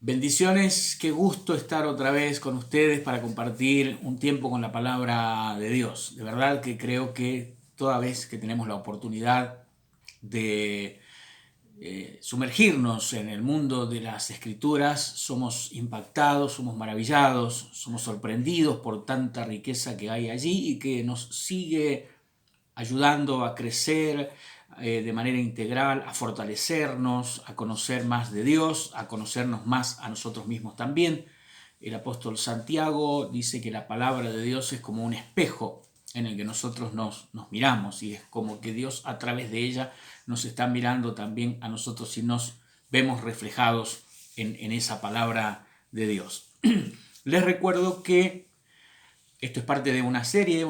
Bendiciones, qué gusto estar otra vez con ustedes para compartir un tiempo con la palabra de Dios. De verdad que creo que toda vez que tenemos la oportunidad de sumergirnos en el mundo de las escrituras, somos impactados, somos maravillados, somos sorprendidos por tanta riqueza que hay allí y que nos sigue ayudando a crecer de manera integral, a fortalecernos, a conocer más de Dios, a conocernos más a nosotros mismos también. El apóstol Santiago dice que la palabra de Dios es como un espejo en el que nosotros nos miramos, y es como que Dios a través de ella nos está mirando también a nosotros y nos vemos reflejados en esa palabra de Dios. Les recuerdo que esto es parte de una serie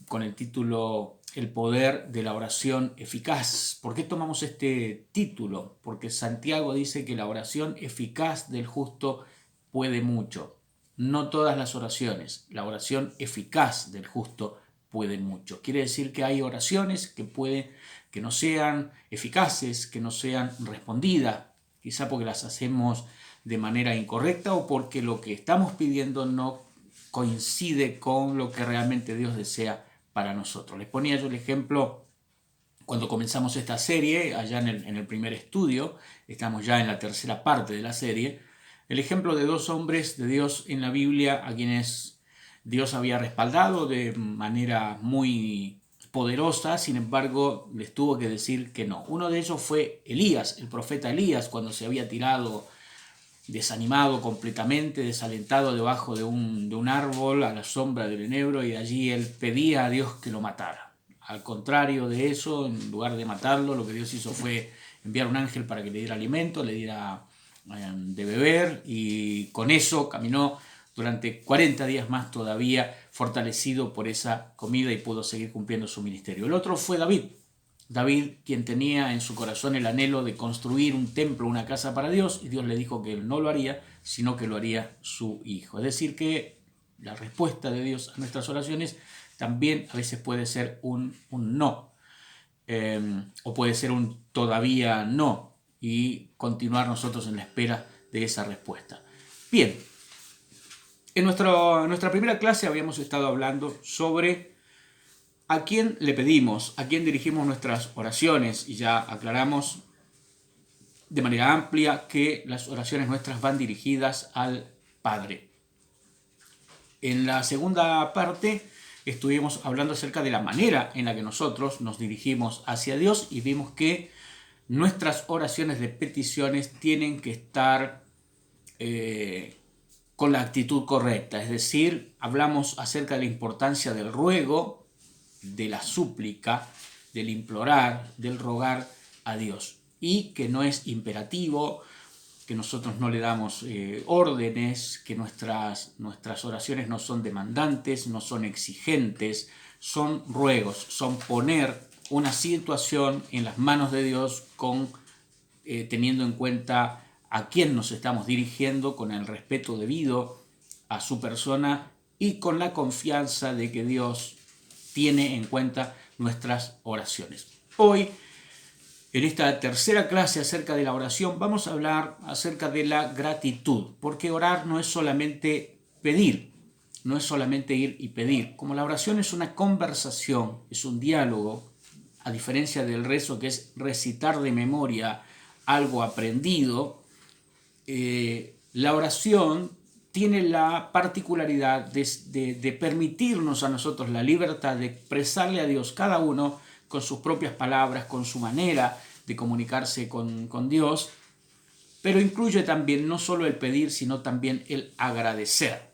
con el título El poder de la oración eficaz. ¿Por qué tomamos este título? Porque Santiago dice que la oración eficaz del justo puede mucho. No todas las oraciones, la oración eficaz del justo puede mucho. Quiere decir que hay oraciones que no sean eficaces, que no sean respondidas, quizá porque las hacemos de manera incorrecta o porque lo que estamos pidiendo no coincide con lo que realmente Dios desea para nosotros. Les ponía yo el ejemplo cuando comenzamos esta serie, allá en el primer estudio, estamos ya en la tercera parte de la serie, el ejemplo de dos hombres de Dios en la Biblia a quienes Dios había respaldado de manera muy poderosa, sin embargo les tuvo que decir que no. Uno de ellos fue Elías, el profeta Elías, cuando se había tirado desanimado completamente, desalentado debajo de un árbol a la sombra del enebro, y allí él pedía a Dios que lo matara. Al contrario de eso, en lugar de matarlo, lo que Dios hizo fue enviar un ángel para que le diera alimento, le diera de beber, y con eso caminó durante 40 días más todavía, fortalecido por esa comida, y pudo seguir cumpliendo su ministerio. El otro fue David. David, quien tenía en su corazón el anhelo de construir un templo, una casa para Dios, y Dios le dijo que él no lo haría, sino que lo haría su hijo. Es decir, que la respuesta de Dios a nuestras oraciones también a veces puede ser un no, o puede ser un todavía no, y continuar nosotros en la espera de esa respuesta. Bien, en nuestra primera clase habíamos estado hablando sobre ¿a quién le pedimos? ¿A quién dirigimos nuestras oraciones? Y ya aclaramos de manera amplia que las oraciones nuestras van dirigidas al Padre. En la segunda parte estuvimos hablando acerca de la manera en la que nosotros nos dirigimos hacia Dios, y vimos que nuestras oraciones de peticiones tienen que estar con la actitud correcta. Es decir, hablamos acerca de la importancia del ruego, de la súplica, del implorar, del rogar a Dios, y que no es imperativo, que nosotros no le damos órdenes, que nuestras oraciones no son demandantes, no son exigentes, son ruegos, son poner una situación en las manos de Dios teniendo en cuenta a quién nos estamos dirigiendo, con el respeto debido a su persona y con la confianza de que Dios tiene en cuenta nuestras oraciones. Hoy, en esta tercera clase acerca de la oración, vamos a hablar acerca de la gratitud, porque orar no es solamente pedir, no es solamente ir y pedir. Como la oración es una conversación, es un diálogo, a diferencia del rezo, que es recitar de memoria algo aprendido, la oración tiene la particularidad de permitirnos a nosotros la libertad de expresarle a Dios, cada uno con sus propias palabras, con su manera de comunicarse con Dios, pero incluye también no solo el pedir, sino también el agradecer.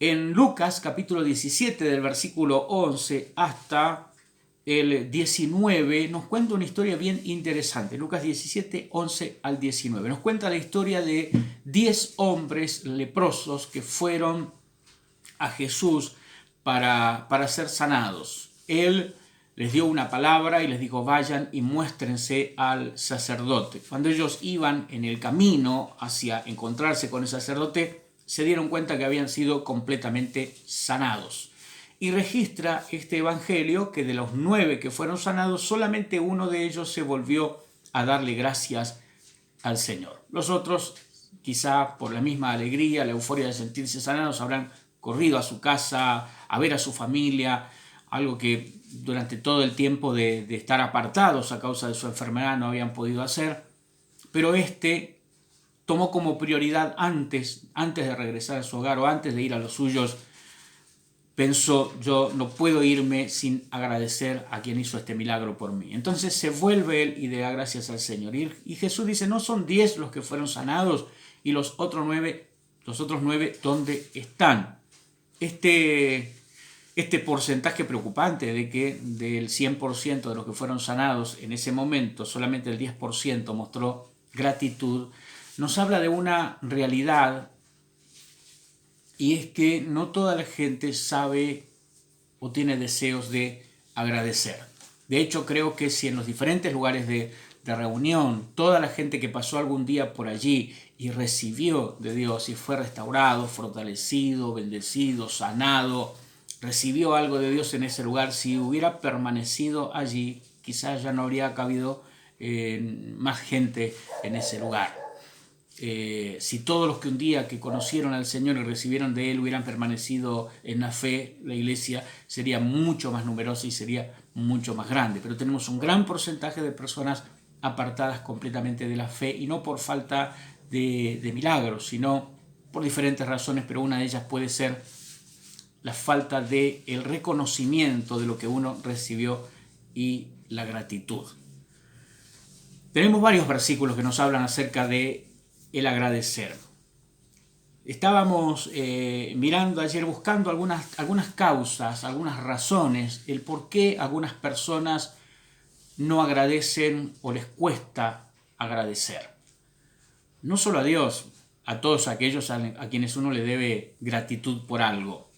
En Lucas capítulo 17, del versículo 11 hasta el 19, nos cuenta una historia bien interesante. Lucas 17, 11 al 19. Nos cuenta la historia de 10 hombres leprosos que fueron a Jesús para ser sanados. Él les dio una palabra y les dijo: vayan y muéstrense al sacerdote. Cuando ellos iban en el camino hacia encontrarse con el sacerdote, se dieron cuenta que habían sido completamente sanados. Y registra este evangelio que de los 9 que fueron sanados, solamente uno de ellos se volvió a darle gracias al Señor. Los otros, quizá por la misma alegría, la euforia de sentirse sanados, habrán corrido a su casa, a ver a su familia, algo que durante todo el tiempo de estar apartados a causa de su enfermedad no habían podido hacer. Pero este tomó como prioridad antes de regresar a su hogar o antes de ir a los suyos, pensó: yo no puedo irme sin agradecer a quien hizo este milagro por mí. Entonces se vuelve él y le da gracias al Señor. Y Jesús dice: ¿no son 10 los que fueron sanados? Y los otros 9, ¿dónde están? Este porcentaje preocupante de que del 100% de los que fueron sanados en ese momento, solamente el 10% mostró gratitud, nos habla de una realidad, y es que no toda la gente sabe o tiene deseos de agradecer. De hecho, creo que si en los diferentes lugares de reunión, toda la gente que pasó algún día por allí y recibió de Dios y fue restaurado, fortalecido, bendecido, sanado, recibió algo de Dios en ese lugar, si hubiera permanecido allí, quizás ya no habría cabido más gente en ese lugar. Si todos los que un día que conocieron al Señor y recibieron de Él hubieran permanecido en la fe, la iglesia sería mucho más numerosa y sería mucho más grande. Pero tenemos un gran porcentaje de personas apartadas completamente de la fe, y no por falta de milagros, sino por diferentes razones, pero una de ellas puede ser la falta de el reconocimiento de lo que uno recibió y la gratitud. Tenemos varios versículos que nos hablan acerca de el agradecer. Estábamos mirando ayer, buscando algunas causas, algunas razones, el por qué algunas personas no agradecen o les cuesta agradecer. No solo a Dios, a todos aquellos a quienes uno le debe gratitud por algo.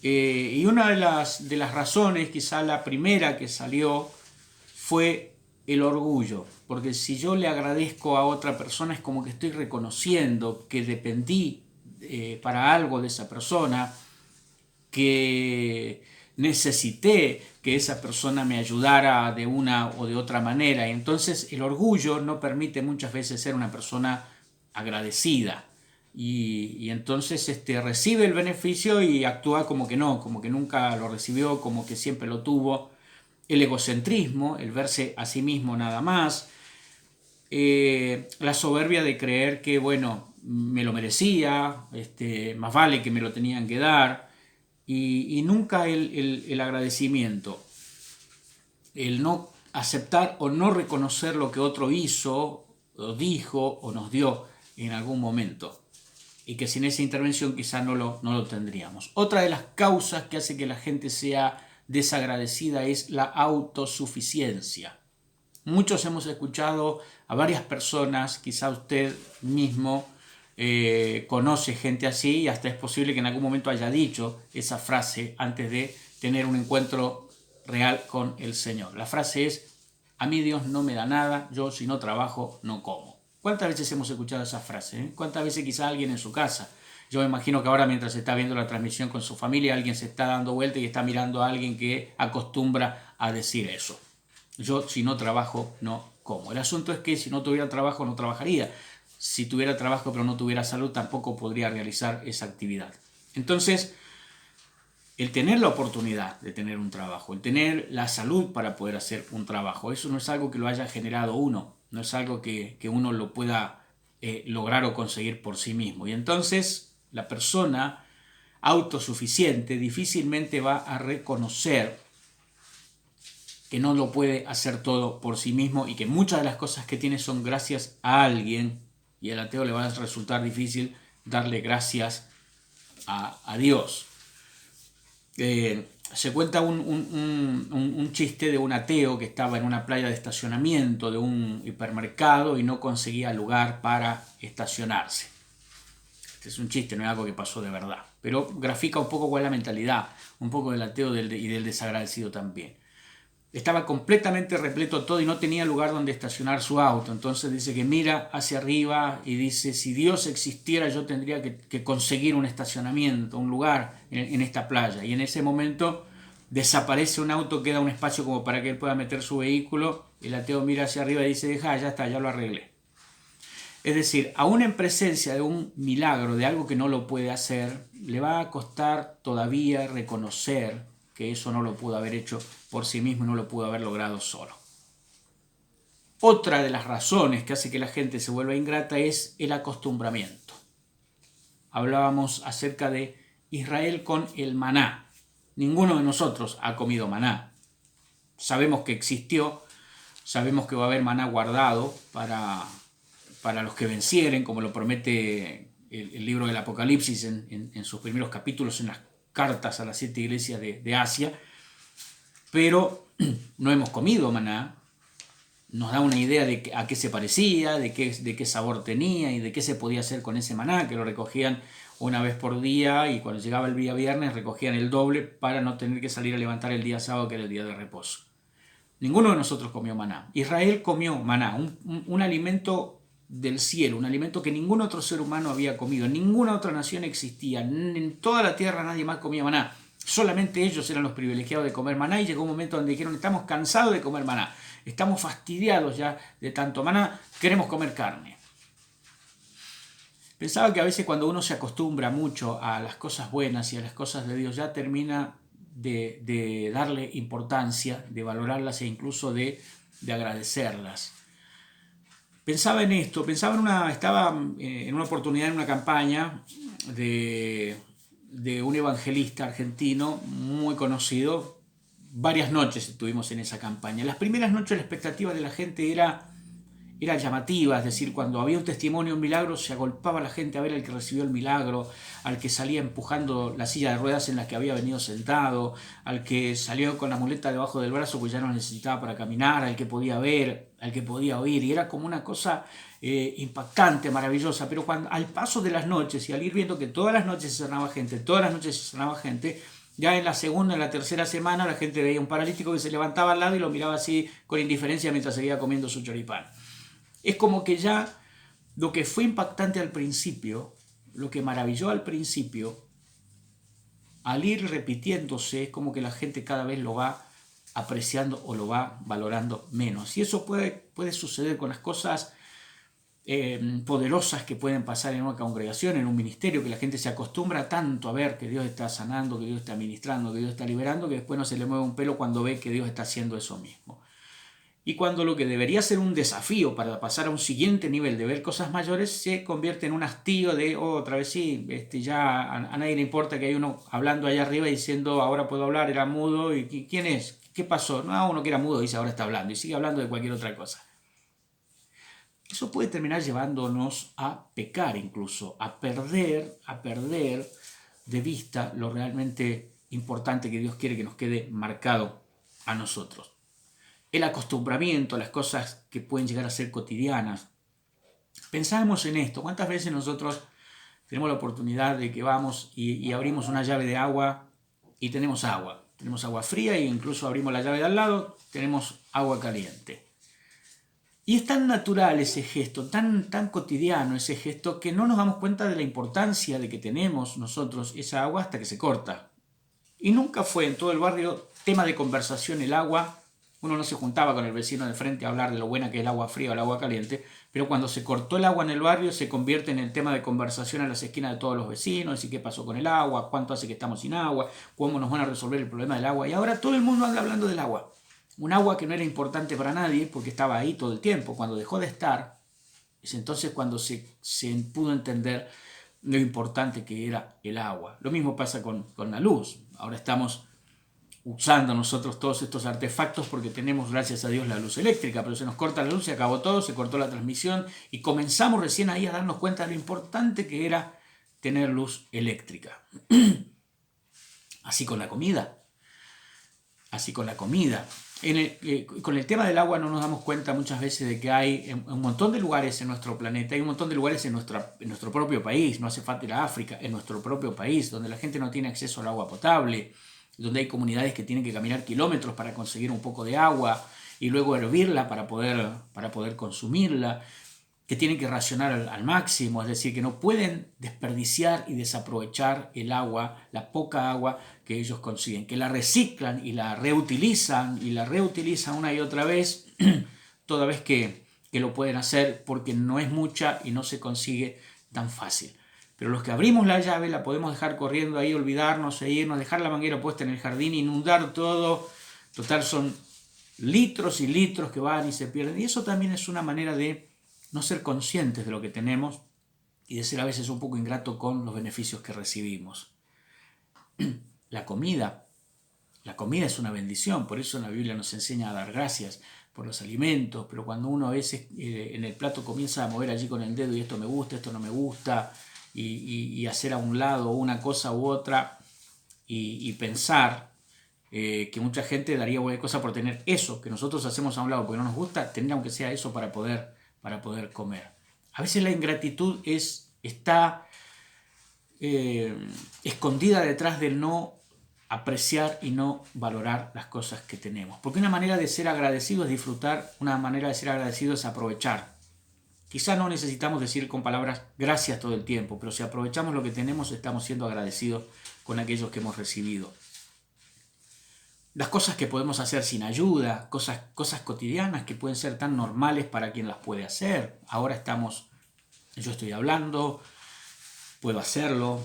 Y una de las razones, quizá la primera que salió, fue el orgullo, porque si yo le agradezco a otra persona es como que estoy reconociendo que dependí para algo de esa persona, que necesité que esa persona me ayudara de una o de otra manera. Y entonces el orgullo no permite muchas veces ser una persona agradecida, y entonces recibe el beneficio y actúa como que no, como que nunca lo recibió, como que siempre lo tuvo. El egocentrismo, el verse a sí mismo nada más, la soberbia de creer que, bueno, me lo merecía, más vale que me lo tenían que dar, y nunca el agradecimiento, el no aceptar o no reconocer lo que otro hizo, o dijo, o nos dio en algún momento, y que sin esa intervención quizá no lo tendríamos. Otra de las causas que hace que la gente sea desagradecida es la autosuficiencia. Muchos hemos escuchado a varias personas, quizá usted mismo conoce gente así, y hasta es posible que en algún momento haya dicho esa frase antes de tener un encuentro real con el Señor. La frase es: a mí Dios no me da nada, yo si no trabajo no como. ¿Cuántas veces hemos escuchado esa frase? ¿Cuántas veces quizá alguien en su casa? Yo me imagino que ahora, mientras está viendo la transmisión con su familia, alguien se está dando vuelta y está mirando a alguien que acostumbra a decir eso. Yo si no trabajo no como. El asunto es que si no tuviera trabajo no trabajaría. Si tuviera trabajo pero no tuviera salud, tampoco podría realizar esa actividad. Entonces, el tener la oportunidad de tener un trabajo, el tener la salud para poder hacer un trabajo, eso no es algo que lo haya generado uno, no es algo que uno lo pueda lograr o conseguir por sí mismo. Y entonces la persona autosuficiente difícilmente va a reconocer que no lo puede hacer todo por sí mismo, y que muchas de las cosas que tiene son gracias a alguien, y al ateo le va a resultar difícil darle gracias a Dios. Se cuenta un chiste de un ateo que estaba en una playa de estacionamiento de un hipermercado y no conseguía lugar para estacionarse. Este es un chiste, no es algo que pasó de verdad, pero grafica un poco cuál es la mentalidad, un poco del ateo y del desagradecido también. Estaba completamente repleto todo y no tenía lugar donde estacionar su auto. Entonces dice que mira hacia arriba y dice: si Dios existiera, yo tendría que conseguir un estacionamiento, un lugar en esta playa. Y en ese momento desaparece un auto, queda un espacio como para que él pueda meter su vehículo. El ateo mira hacia arriba y dice: deja, ya está, ya lo arreglé. Es decir, aún en presencia de un milagro, de algo que no lo puede hacer, le va a costar todavía reconocer que eso no lo pudo haber hecho por sí mismo y no lo pudo haber logrado solo. Otra de las razones que hace que la gente se vuelva ingrata es el acostumbramiento. Hablábamos acerca de Israel con el maná. Ninguno de nosotros ha comido maná. Sabemos que existió, sabemos que va a haber maná guardado para los que vencieren, como lo promete el libro del Apocalipsis en sus primeros capítulos, en las cartas a las 7 iglesias de Asia. Pero no hemos comido maná. Nos da una idea de a qué se parecía, de qué sabor tenía y de qué se podía hacer con ese maná, que lo recogían una vez por día y cuando llegaba el día viernes recogían el doble para no tener que salir a levantar el día sábado, que era el día de reposo. Ninguno de nosotros comió maná. Israel comió maná, un alimento del cielo, un alimento que ningún otro ser humano había comido, en ninguna otra nación existía, en toda la tierra nadie más comía maná. Solamente ellos eran los privilegiados de comer maná y llegó un momento donde dijeron: estamos cansados de comer maná, estamos fastidiados ya de tanto maná, queremos comer carne. Pensaba que a veces cuando uno se acostumbra mucho a las cosas buenas y a las cosas de Dios, ya termina de darle importancia, de valorarlas e incluso de agradecerlas. Pensaba en esto, estaba en una oportunidad, en una campaña de un evangelista argentino muy conocido. Varias noches estuvimos en esa campaña. Las primeras noches la expectativa de la gente era llamativa, es decir, cuando había un testimonio, un milagro, se agolpaba la gente a ver al que recibió el milagro, al que salía empujando la silla de ruedas en la que había venido sentado, al que salió con la muleta debajo del brazo porque ya no necesitaba para caminar, al que podía ver, al que podía oír, y era como una cosa impactante, maravillosa. Pero al paso de las noches y al ir viendo que todas las noches se sanaba gente, ya en la segunda, en la tercera semana, la gente veía un paralítico que se levantaba al lado y lo miraba así con indiferencia mientras seguía comiendo su choripán. Es como que ya lo que fue impactante al principio, lo que maravilló al principio, al ir repitiéndose, es como que la gente cada vez lo va apreciando o lo va valorando menos. Y eso puede suceder con las cosas poderosas que pueden pasar en una congregación, en un ministerio, que la gente se acostumbra tanto a ver que Dios está sanando, que Dios está ministrando, que Dios está liberando, que después no se le mueve un pelo cuando ve que Dios está haciendo eso mismo. Y cuando lo que debería ser un desafío para pasar a un siguiente nivel de ver cosas mayores se convierte en un hastío de otra vez sí, ya a nadie le importa que hay uno hablando allá arriba diciendo ahora puedo hablar, era mudo, y ¿quién es? ¿Qué pasó? No, uno que era mudo dice ahora está hablando y sigue hablando de cualquier otra cosa. Eso puede terminar llevándonos a pecar incluso, a perder de vista lo realmente importante que Dios quiere que nos quede marcado a nosotros. El acostumbramiento, las cosas que pueden llegar a ser cotidianas. Pensamos en esto. ¿Cuántas veces nosotros tenemos la oportunidad de que vamos y abrimos una llave de agua y tenemos agua? Tenemos agua fría e incluso abrimos la llave de al lado, tenemos agua caliente. Y es tan natural ese gesto, tan cotidiano ese gesto, que no nos damos cuenta de la importancia de que tenemos nosotros esa agua hasta que se corta. Y nunca fue en todo el barrio tema de conversación el agua. Uno no se juntaba con el vecino de frente a hablar de lo buena que es el agua fría o el agua caliente, pero cuando se cortó el agua en el barrio se convierte en el tema de conversación a las esquinas de todos los vecinos, y qué pasó con el agua, cuánto hace que estamos sin agua, cómo nos van a resolver el problema del agua. Y ahora todo el mundo anda hablando del agua. Un agua que no era importante para nadie porque estaba ahí todo el tiempo. Cuando dejó de estar, es entonces cuando se pudo entender lo importante que era el agua. Lo mismo pasa con la luz. Ahora estamos usando nosotros todos estos artefactos porque tenemos, gracias a Dios, la luz eléctrica, pero se nos corta la luz, se acabó todo, se cortó la transmisión y comenzamos recién ahí a darnos cuenta de lo importante que era tener luz eléctrica. Así con la comida. Con el tema del agua no nos damos cuenta muchas veces de que hay un montón de lugares en nuestro planeta, hay un montón de lugares en nuestro propio país, no hace falta ir a África, en nuestro propio país, donde la gente no tiene acceso al agua potable, donde hay comunidades que tienen que caminar kilómetros para conseguir un poco de agua y luego hervirla para poder consumirla, que tienen que racionar al máximo, es decir, que no pueden desperdiciar y desaprovechar el agua, la poca agua que ellos consiguen, que la reciclan y la reutilizan una y otra vez, toda vez que que lo pueden hacer porque no es mucha y no se consigue tan fácil. Pero los que abrimos la llave la podemos dejar corriendo ahí, olvidarnos e irnos, dejar la manguera puesta en el jardín, inundar todo. Total, son litros y litros que van y se pierden. Y eso también es una manera de no ser conscientes de lo que tenemos y de ser a veces un poco ingrato con los beneficios que recibimos. La comida es una bendición, por eso la Biblia nos enseña a dar gracias por los alimentos, pero cuando uno a veces en el plato comienza a mover allí con el dedo y esto me gusta, esto no me gusta, y hacer a un lado una cosa u otra, y pensar que mucha gente daría buena cosa por tener eso que nosotros hacemos a un lado porque no nos gusta, tener aunque sea eso para poder comer. A veces la ingratitud está escondida detrás del no apreciar y no valorar las cosas que tenemos. Porque una manera de ser agradecido es disfrutar, una manera de ser agradecido es aprovechar. Quizá no necesitamos decir con palabras gracias todo el tiempo, pero si aprovechamos lo que tenemos, estamos siendo agradecidos con aquellos que hemos recibido. Las cosas que podemos hacer sin ayuda, cosas cotidianas que pueden ser tan normales para quien las puede hacer. Ahora yo estoy hablando, puedo hacerlo,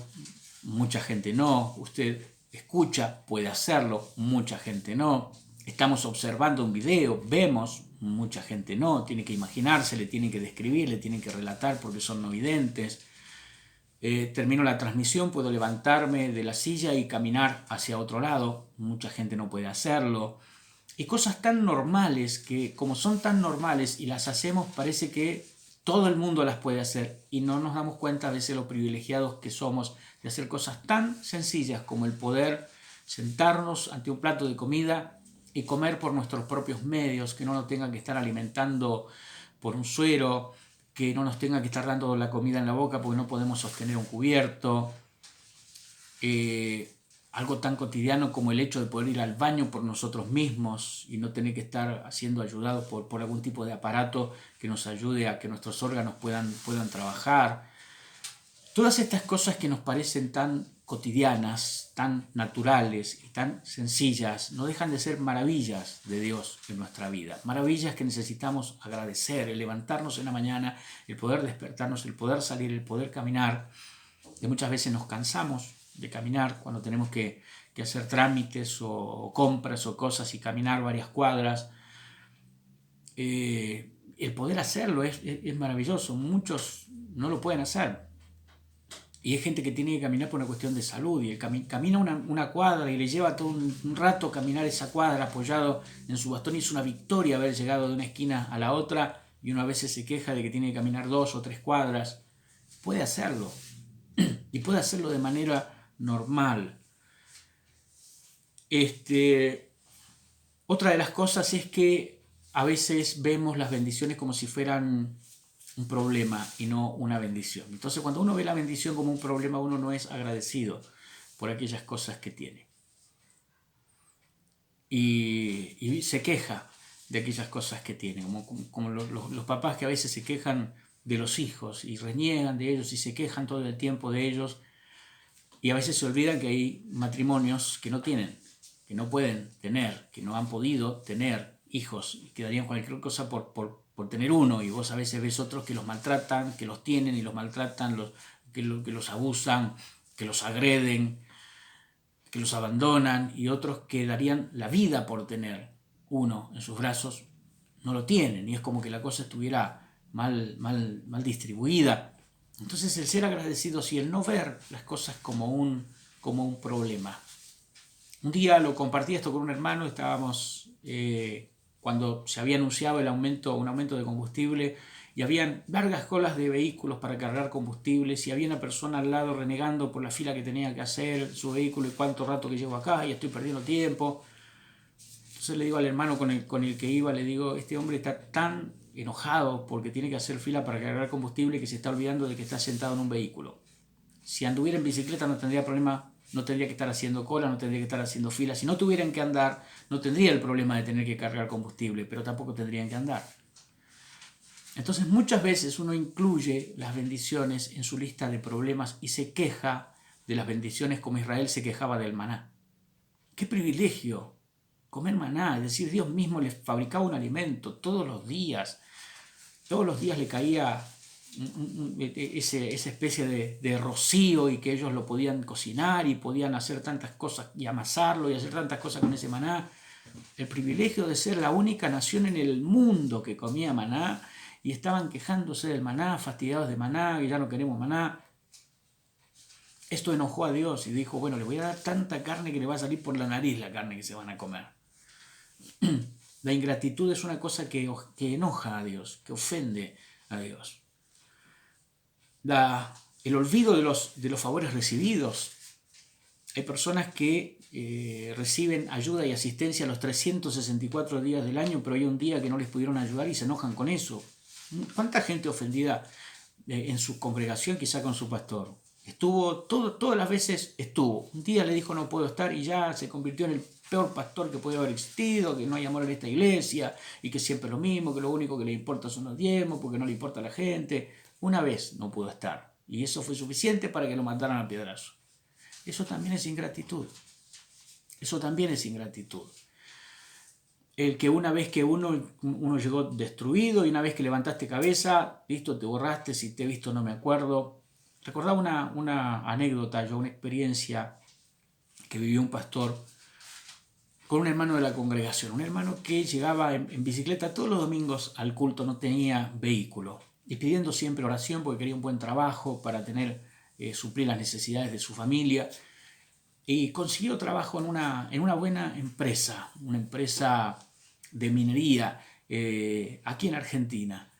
mucha gente no. Usted escucha, puede hacerlo, mucha gente no. Estamos observando un video, vemos, mucha gente no. Tiene que imaginarse, le tienen que describir, le tienen que relatar porque son no videntes. Termino la transmisión, puedo levantarme de la silla y caminar hacia otro lado. Mucha gente no puede hacerlo. Y cosas tan normales que, como son tan normales y las hacemos, parece que todo el mundo las puede hacer y no nos damos cuenta a veces lo privilegiados que somos de hacer cosas tan sencillas como el poder sentarnos ante un plato de comida y comer por nuestros propios medios, que no nos tengan que estar alimentando por un suero, que no nos tenga que estar dando la comida en la boca porque no podemos sostener un cubierto. Algo tan cotidiano como el hecho de poder ir al baño por nosotros mismos y no tener que estar siendo ayudados por algún tipo de aparato que nos ayude a que nuestros órganos puedan trabajar. Todas estas cosas que nos parecen tan cotidianas, tan naturales y tan sencillas, no dejan de ser maravillas de Dios en nuestra vida. Maravillas que necesitamos agradecer, el levantarnos en la mañana, el poder despertarnos, el poder salir, el poder caminar. Que muchas veces nos cansamos de caminar cuando tenemos que hacer trámites o compras o cosas y caminar varias cuadras. El poder hacerlo es maravilloso. Muchos no lo pueden hacer. Y hay gente que tiene que caminar por una cuestión de salud y camina una cuadra y le lleva todo un rato caminar esa cuadra apoyado en su bastón y es una victoria haber llegado de una esquina a la otra y uno a veces se queja de que tiene que caminar 2 o 3 cuadras. Puede hacerlo y puede hacerlo de manera normal. Otra de las cosas es que a veces vemos las bendiciones como si fueran un problema y no una bendición. Entonces, cuando uno ve la bendición como un problema, uno no es agradecido por aquellas cosas que tiene. Y se queja de aquellas cosas que tiene, como los papás que a veces se quejan de los hijos y reniegan de ellos y se quejan todo el tiempo de ellos y a veces se olvidan que hay matrimonios que no tienen, que no pueden tener, que no han podido tener hijos y que darían cualquier cosa por tener uno, y vos a veces ves otros que los maltratan, que los tienen y los maltratan, que los abusan, que los agreden, que los abandonan, y otros que darían la vida por tener uno en sus brazos, no lo tienen, y es como que la cosa estuviera mal distribuida. Entonces el ser agradecidos y el no ver las cosas como un problema. Un día lo compartí esto con un hermano, estábamos cuando se había anunciado un aumento de combustible y habían largas colas de vehículos para cargar combustibles y había una persona al lado renegando por la fila que tenía que hacer su vehículo y cuánto rato que llevo acá y estoy perdiendo tiempo. Entonces le digo al hermano con el que iba, le digo, este hombre está tan enojado porque tiene que hacer fila para cargar combustible que se está olvidando de que está sentado en un vehículo. Si anduviera en bicicleta no tendría problema, no tendría que estar haciendo cola, no tendría que estar haciendo fila. Si no tuvieran que andar, no tendría el problema de tener que cargar combustible, pero tampoco tendrían que andar. Entonces muchas veces uno incluye las bendiciones en su lista de problemas y se queja de las bendiciones como Israel se quejaba del maná. ¡Qué privilegio! Comer maná, es decir, Dios mismo les fabricaba un alimento todos los días. todos los días le caía esa especie de rocío, y que ellos lo podían cocinar y podían hacer tantas cosas y amasarlo y hacer tantas cosas con ese maná. El privilegio de ser la única nación en el mundo que comía maná, y estaban quejándose del maná, fastidiados de maná, y ya no queremos maná. Esto enojó a Dios y dijo, bueno, le voy a dar tanta carne que le va a salir por la nariz la carne que se van a comer. La ingratitud es una cosa que enoja a Dios, que ofende a Dios. El olvido de los favores recibidos. Hay personas que reciben ayuda y asistencia los 364 días del año, pero hay un día que no les pudieron ayudar y se enojan con eso. ¿Cuánta gente ofendida en su congregación, quizá con su pastor? Todas las veces estuvo. Un día le dijo no puedo estar y ya se convirtió en el peor pastor que puede haber existido, que no hay amor en esta iglesia y que siempre es lo mismo, que lo único que le importa son los diezmos porque no le importa a la gente. Una vez no pudo estar y eso fue suficiente para que lo mataran a piedrazo. Eso también es ingratitud. Eso también es ingratitud. El que una vez que uno llegó destruido y una vez que levantaste cabeza, listo, te borraste, si te he visto no me acuerdo. Recordaba una anécdota, una experiencia que vivió un pastor con un hermano de la congregación, un hermano que llegaba en bicicleta todos los domingos al culto, no tenía vehículo, y pidiendo siempre oración porque quería un buen trabajo para suplir las necesidades de su familia, y consiguió trabajo en una buena empresa, una empresa de minería aquí en Argentina.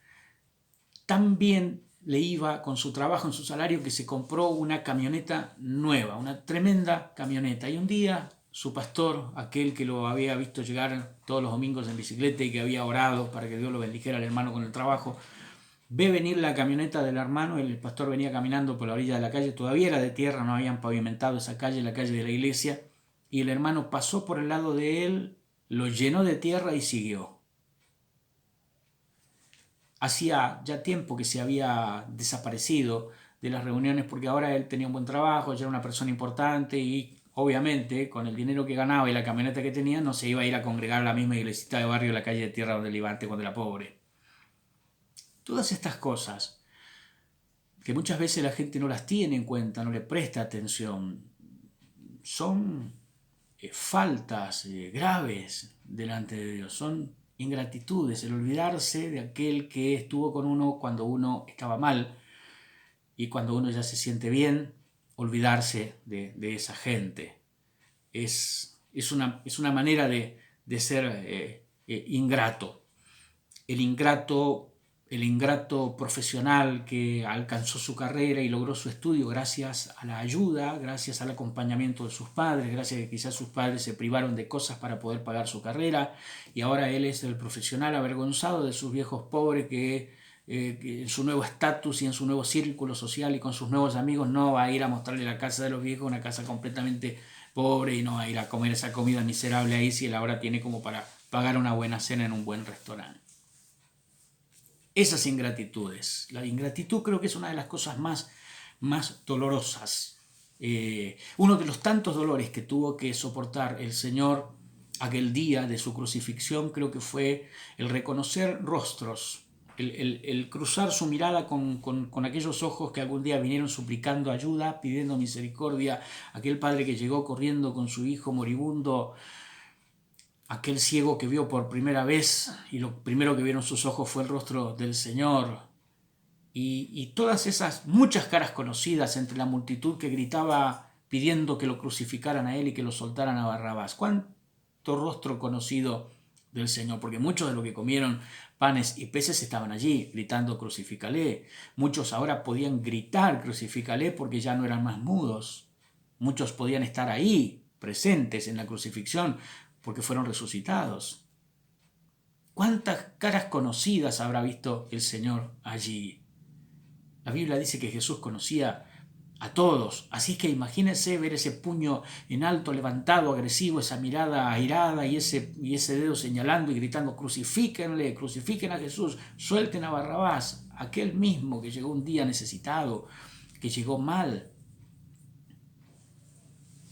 También le iba con su trabajo, en su salario, que se compró una camioneta nueva, una tremenda camioneta. Y un día su pastor, aquel que lo había visto llegar todos los domingos en bicicleta y que había orado para que Dios lo bendijera al hermano con el trabajo, ve venir la camioneta del hermano. El pastor venía caminando por la orilla de la calle, todavía era de tierra, no habían pavimentado esa calle, la calle de la iglesia, y el hermano pasó por el lado de él, lo llenó de tierra y siguió. Hacía ya tiempo que se había desaparecido de las reuniones porque ahora él tenía un buen trabajo, ya era una persona importante y obviamente con el dinero que ganaba y la camioneta que tenía no se iba a ir a congregar a la misma iglesita de barrio, la calle de tierra donde él iba antes cuando era pobre. Todas estas cosas que muchas veces la gente no las tiene en cuenta, no le presta atención, son faltas graves delante de Dios, son ingratitudes, el olvidarse de aquel que estuvo con uno cuando uno estaba mal, y cuando uno ya se siente bien, olvidarse de esa gente. Es una manera de ser ingrato. El ingrato profesional que alcanzó su carrera y logró su estudio gracias a la ayuda, gracias al acompañamiento de sus padres, gracias a que quizás sus padres se privaron de cosas para poder pagar su carrera, y ahora él es el profesional avergonzado de sus viejos pobres que en su nuevo estatus y en su nuevo círculo social y con sus nuevos amigos no va a ir a mostrarle la casa de los viejos, una casa completamente pobre, y no va a ir a comer esa comida miserable ahí si él ahora tiene como para pagar una buena cena en un buen restaurante. Esas ingratitudes. La ingratitud creo que es una de las cosas más dolorosas. Uno de los tantos dolores que tuvo que soportar el Señor aquel día de su crucifixión creo que fue el reconocer rostros, el cruzar su mirada con aquellos ojos que algún día vinieron suplicando ayuda, pidiendo misericordia, aquel padre que llegó corriendo con su hijo moribundo, aquel ciego que vio por primera vez y lo primero que vieron sus ojos fue el rostro del Señor, y todas esas muchas caras conocidas entre la multitud que gritaba pidiendo que lo crucificaran a él y que lo soltaran a Barrabás. ¿Cuánto rostro conocido del Señor? Porque muchos de los que comieron panes y peces estaban allí gritando crucifícale. Muchos ahora podían gritar crucifícale porque ya no eran más mudos. Muchos podían estar ahí presentes en la crucifixión porque fueron resucitados. ¿Cuántas caras conocidas habrá visto el Señor allí? La Biblia dice que Jesús conocía a todos, así que imagínense ver ese puño en alto levantado, agresivo, esa mirada airada y ese dedo señalando y gritando crucifíquenle, crucifiquen a Jesús, suelten a Barrabás, aquel mismo que llegó un día necesitado, que llegó mal.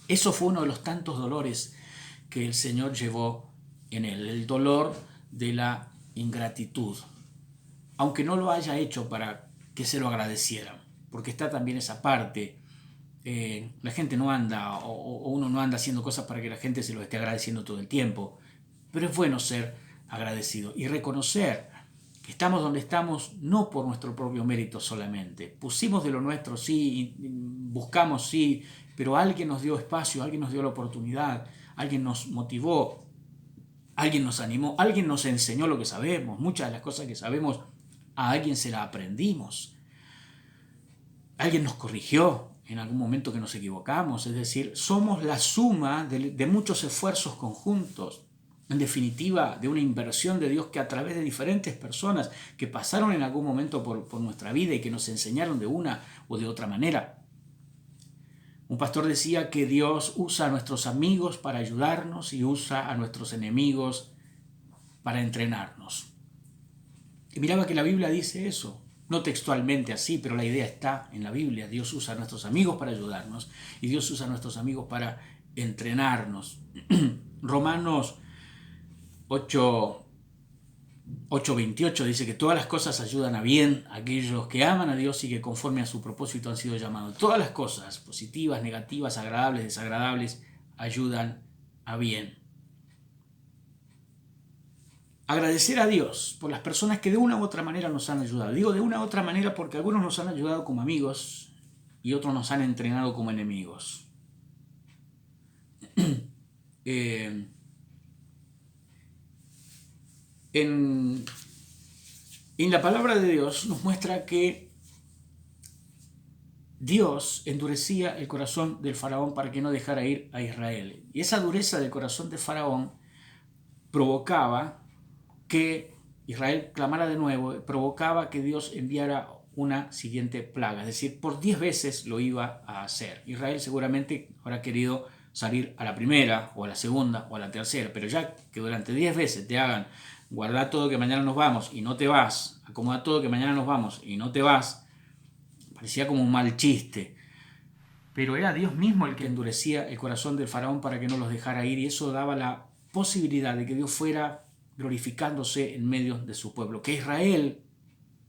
Eso fue uno de los tantos dolores que el Señor llevó en él, el dolor de la ingratitud. aunque no lo haya hecho para que se lo agradecieran, porque está también esa parte. La gente no anda, o uno no anda haciendo cosas para que la gente se lo esté agradeciendo todo el tiempo, pero es bueno ser agradecido y reconocer que estamos donde estamos no por nuestro propio mérito solamente. Pusimos de lo nuestro, sí, buscamos, sí, pero alguien nos dio espacio, alguien nos dio la oportunidad, alguien nos motivó, alguien nos animó, alguien nos enseñó lo que sabemos. Muchas de las cosas que sabemos a alguien se las aprendimos. Alguien nos corrigió en algún momento que nos equivocamos. Es decir, somos la suma de muchos esfuerzos conjuntos. En definitiva, de una inversión de Dios que a través de diferentes personas que pasaron en algún momento por nuestra vida y que nos enseñaron de una o de otra manera. Un pastor decía que Dios usa a nuestros amigos para ayudarnos y usa a nuestros enemigos para entrenarnos. Y miraba que la Biblia dice eso. No textualmente así, pero la idea está en la Biblia. Dios usa a nuestros amigos para ayudarnos y Dios usa a nuestros amigos para entrenarnos. Romanos 8:28 dice que todas las cosas ayudan a bien a aquellos que aman a Dios y que conforme a su propósito han sido llamados. Todas las cosas, positivas, negativas, agradables, desagradables, ayudan a bien. Agradecer a Dios por las personas que de una u otra manera nos han ayudado. Digo de una u otra manera porque algunos nos han ayudado como amigos y otros nos han entrenado como enemigos. En la palabra de Dios nos muestra que Dios endurecía el corazón del faraón para que no dejara ir a Israel. Y esa dureza del corazón de faraón provocaba que Israel clamara de nuevo, provocaba que Dios enviara una siguiente plaga. Es decir, por 10 veces lo iba a hacer. Israel seguramente habrá querido salir a la primera, o a la segunda, o a la tercera, pero ya que durante 10 veces te hagan guardar todo que mañana nos vamos y no te vas, acomoda todo que mañana nos vamos y no te vas, parecía como un mal chiste. Pero era Dios mismo el que endurecía el corazón del faraón para que no los dejara ir, y eso daba la posibilidad de que Dios fuera glorificándose en medio de su pueblo, que Israel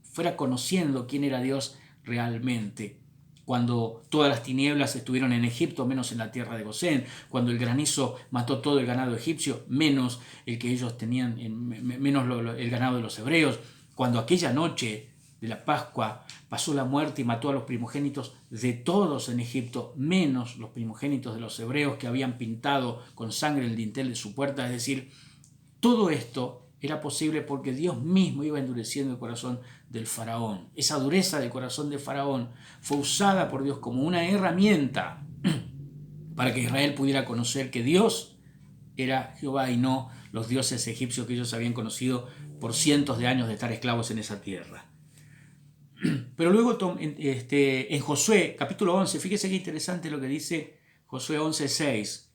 fuera conociendo quién era Dios realmente. Cuando todas las tinieblas estuvieron en Egipto, menos en la tierra de Gosén, cuando el granizo mató todo el ganado egipcio, menos el que ellos tenían, menos el ganado de los hebreos, cuando aquella noche de la Pascua pasó la muerte y mató a los primogénitos de todos en Egipto, menos los primogénitos de los hebreos que habían pintado con sangre el dintel de su puerta. Es decir, todo esto era posible porque Dios mismo iba endureciendo el corazón del faraón. Esa dureza del corazón del faraón fue usada por Dios como una herramienta para que Israel pudiera conocer que Dios era Jehová y no los dioses egipcios que ellos habían conocido por cientos de años de estar esclavos en esa tierra. Pero luego en Josué capítulo 11, fíjese qué interesante lo que dice Josué 11:6.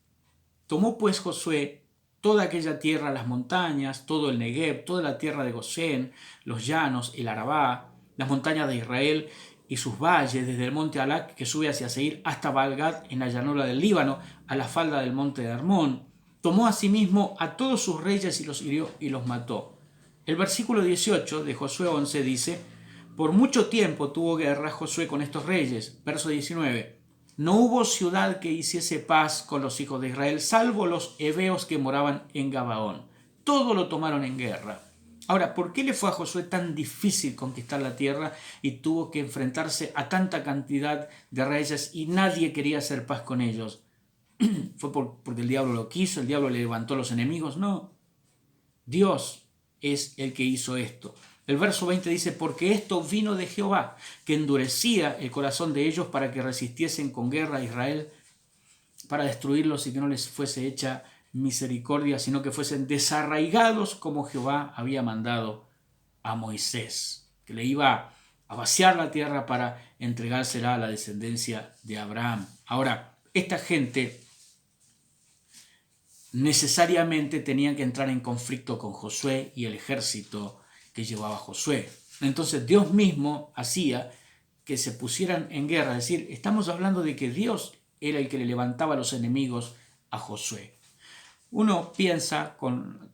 Tomó pues Josué toda aquella tierra, las montañas, todo el Negev, toda la tierra de Gosén, los llanos, el Arabá, las montañas de Israel y sus valles, desde el monte Alac que sube hacia Seir hasta Baal-Gad en la llanura del Líbano, a la falda del monte de Hermón. Tomó asimismo a todos sus reyes y los hirió y los mató. El versículo 18 de Josué 11 dice: por mucho tiempo tuvo guerra Josué con estos reyes. Verso 19. No hubo ciudad que hiciese paz con los hijos de Israel, salvo los heveos que moraban en Gabaón. Todo lo tomaron en guerra. Ahora, ¿por qué le fue a Josué tan difícil conquistar la tierra y tuvo que enfrentarse a tanta cantidad de reyes y nadie quería hacer paz con ellos? ¿Fue porque el diablo lo quiso? ¿El diablo le levantó los enemigos? No. Dios es el que hizo esto. El verso 20 dice: porque esto vino de Jehová, que endurecía el corazón de ellos para que resistiesen con guerra a Israel, para destruirlos y que no les fuese hecha misericordia, sino que fuesen desarraigados como Jehová había mandado a Moisés, que le iba a vaciar la tierra para entregársela a la descendencia de Abraham. Ahora, esta gente necesariamente tenía que entrar en conflicto con Josué y el ejército que llevaba Josué. Entonces Dios mismo hacía que se pusieran en guerra. Es decir, estamos hablando de que Dios era el que le levantaba a los enemigos a Josué. Uno piensa con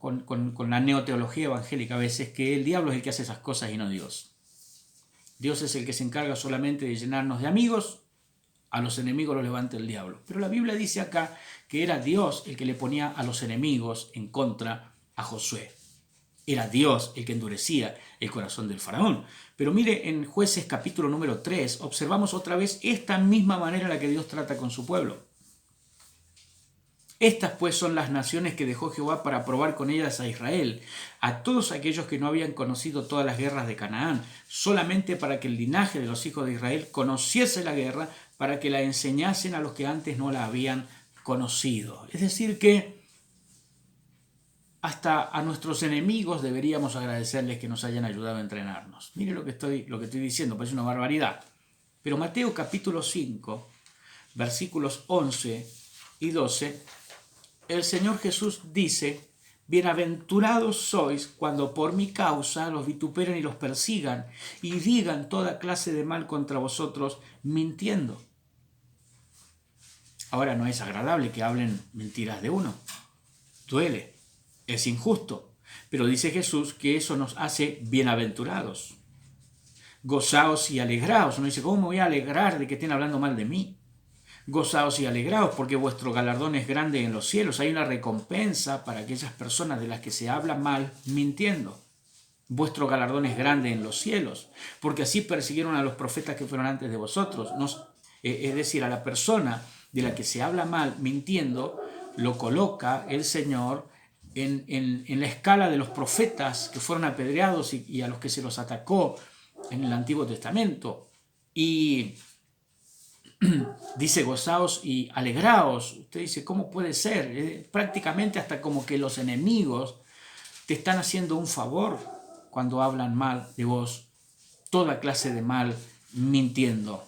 la neoteología evangélica a veces que el diablo es el que hace esas cosas y no Dios. Dios es el que se encarga solamente de llenarnos de amigos, a los enemigos los levanta el diablo. Pero la Biblia dice acá que era Dios el que le ponía a los enemigos en contra a Josué. Era Dios el que endurecía el corazón del faraón. Pero mire, en Jueces capítulo número 3 observamos otra vez esta misma manera en la que Dios trata con su pueblo. Estas pues son las naciones que dejó Jehová para probar con ellas a Israel, a todos aquellos que no habían conocido todas las guerras de Canaán, solamente para que el linaje de los hijos de Israel conociese la guerra, para que la enseñasen a los que antes no la habían conocido. Es decir que hasta a nuestros enemigos deberíamos agradecerles que nos hayan ayudado a entrenarnos. Mire lo que estoy diciendo, parece una barbaridad. Pero Mateo capítulo 5, versículos 11 y 12, el Señor Jesús dice: bienaventurados sois cuando por mi causa los vituperen y los persigan y digan toda clase de mal contra vosotros mintiendo. Ahora, no es agradable que hablen mentiras de uno. Duele, es injusto. Pero dice Jesús que eso nos hace bienaventurados. Gozaos y alegraos. Uno dice: ¿cómo me voy a alegrar de que estén hablando mal de mí? Gozaos y alegraos, porque vuestro galardón es grande en los cielos. Hay una recompensa para aquellas personas de las que se habla mal mintiendo. Vuestro galardón es grande en los cielos, porque así persiguieron a los profetas que fueron antes de vosotros. Es decir, a la persona de la que se habla mal mintiendo, lo coloca el Señor en la escala de los profetas que fueron apedreados y a los que se los atacó en el Antiguo Testamento. Y dice: gozaos y alegraos. Usted dice: ¿cómo puede ser? Prácticamente hasta como que los enemigos te están haciendo un favor cuando hablan mal de vos, toda clase de mal, mintiendo.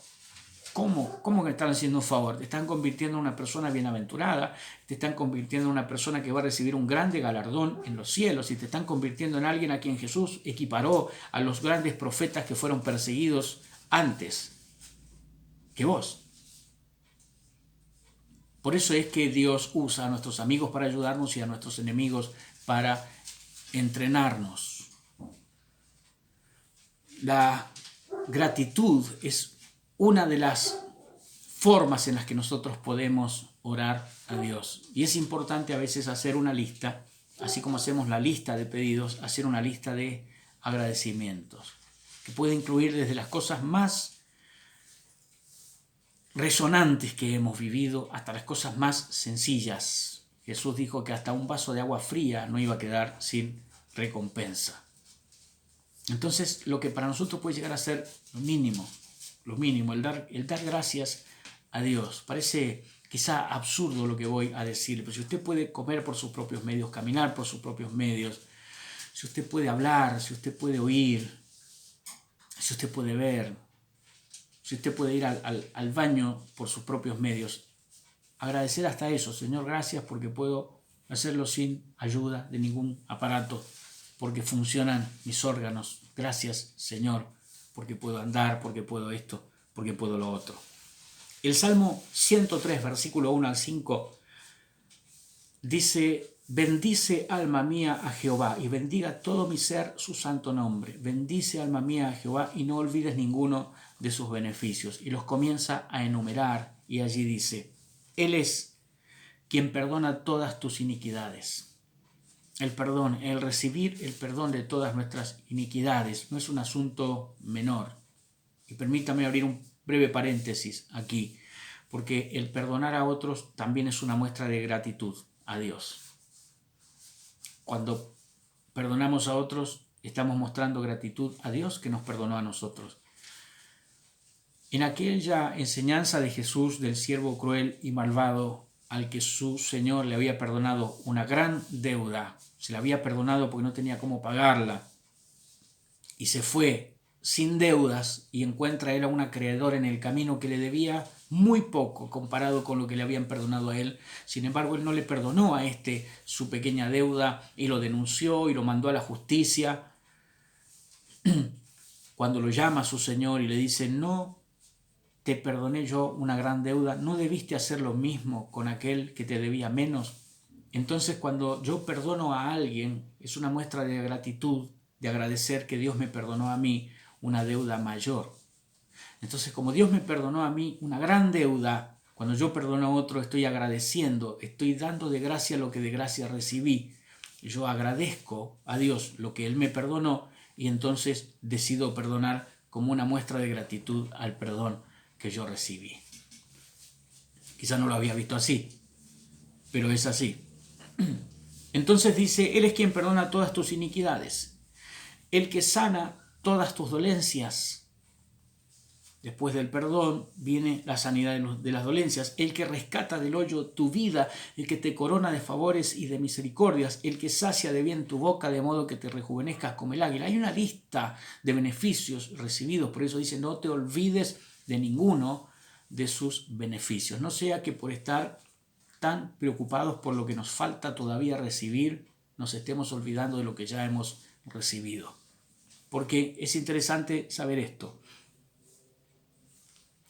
¿Cómo que están haciendo un favor? Te están convirtiendo en una persona bienaventurada, te están convirtiendo en una persona que va a recibir un grande galardón en los cielos, y te están convirtiendo en alguien a quien Jesús equiparó a los grandes profetas que fueron perseguidos antes que vos. Por eso es que Dios usa a nuestros amigos para ayudarnos y a nuestros enemigos para entrenarnos. La gratitud es una de las formas en las que nosotros podemos orar a Dios. Y es importante a veces hacer una lista, así como hacemos la lista de pedidos, hacer una lista de agradecimientos, que puede incluir desde las cosas más resonantes que hemos vivido hasta las cosas más sencillas. Jesús dijo que hasta un vaso de agua fría no iba a quedar sin recompensa. Entonces, lo que para nosotros puede llegar a ser lo mínimo, el dar gracias a Dios. Parece quizá absurdo lo que voy a decir, pero si usted puede comer por sus propios medios, caminar por sus propios medios, si usted puede hablar, si usted puede oír, si usted puede ver, si usted puede ir al baño por sus propios medios, agradecer hasta eso. Señor, gracias porque puedo hacerlo sin ayuda de ningún aparato, porque funcionan mis órganos. Gracias, Señor, porque puedo andar, porque puedo esto, porque puedo lo otro. El Salmo 103, versículo 1 al 5, dice: bendice alma mía a Jehová y bendiga todo mi ser su santo nombre. Bendice alma mía a Jehová y no olvides ninguno de sus beneficios. Y los comienza a enumerar y allí dice: Él es quien perdona todas tus iniquidades. El perdón, el recibir el perdón de todas nuestras iniquidades no es un asunto menor. Y permítame abrir un breve paréntesis aquí, porque el perdonar a otros también es una muestra de gratitud a Dios. Cuando perdonamos a otros, estamos mostrando gratitud a Dios que nos perdonó a nosotros. En aquella enseñanza de Jesús del siervo cruel y malvado al que su Señor le había perdonado una gran deuda, se la había perdonado porque no tenía cómo pagarla, y se fue sin deudas y encuentra él a un acreedor en el camino que le debía muy poco comparado con lo que le habían perdonado a él. Sin embargo, él no le perdonó a su pequeña deuda y lo denunció y lo mandó a la justicia. Cuando lo llama a su Señor y le dice: no te perdoné yo una gran deuda, ¿no debiste hacer lo mismo con aquel que te debía menos? Entonces cuando yo perdono a alguien, es una muestra de gratitud, de agradecer que Dios me perdonó a mí una deuda mayor. Entonces, como Dios me perdonó a mí una gran deuda, cuando yo perdono a otro estoy agradeciendo, estoy dando de gracia lo que de gracia recibí. Yo agradezco a Dios lo que Él me perdonó y entonces decido perdonar como una muestra de gratitud al perdón que yo recibí. Quizá no lo había visto así, pero es así. Entonces dice, Él es quien perdona todas tus iniquidades, el que sana todas tus dolencias. Después del perdón viene la sanidad de las dolencias, el que rescata del hoyo tu vida, el que te corona de favores y de misericordias, el que sacia de bien tu boca de modo que te rejuvenezcas como el águila. Hay una lista de beneficios recibidos, por eso dice, no te olvides de ninguno de sus beneficios. No sea que por estar tan preocupados por lo que nos falta todavía recibir, nos estemos olvidando de lo que ya hemos recibido. Porque es interesante saber esto.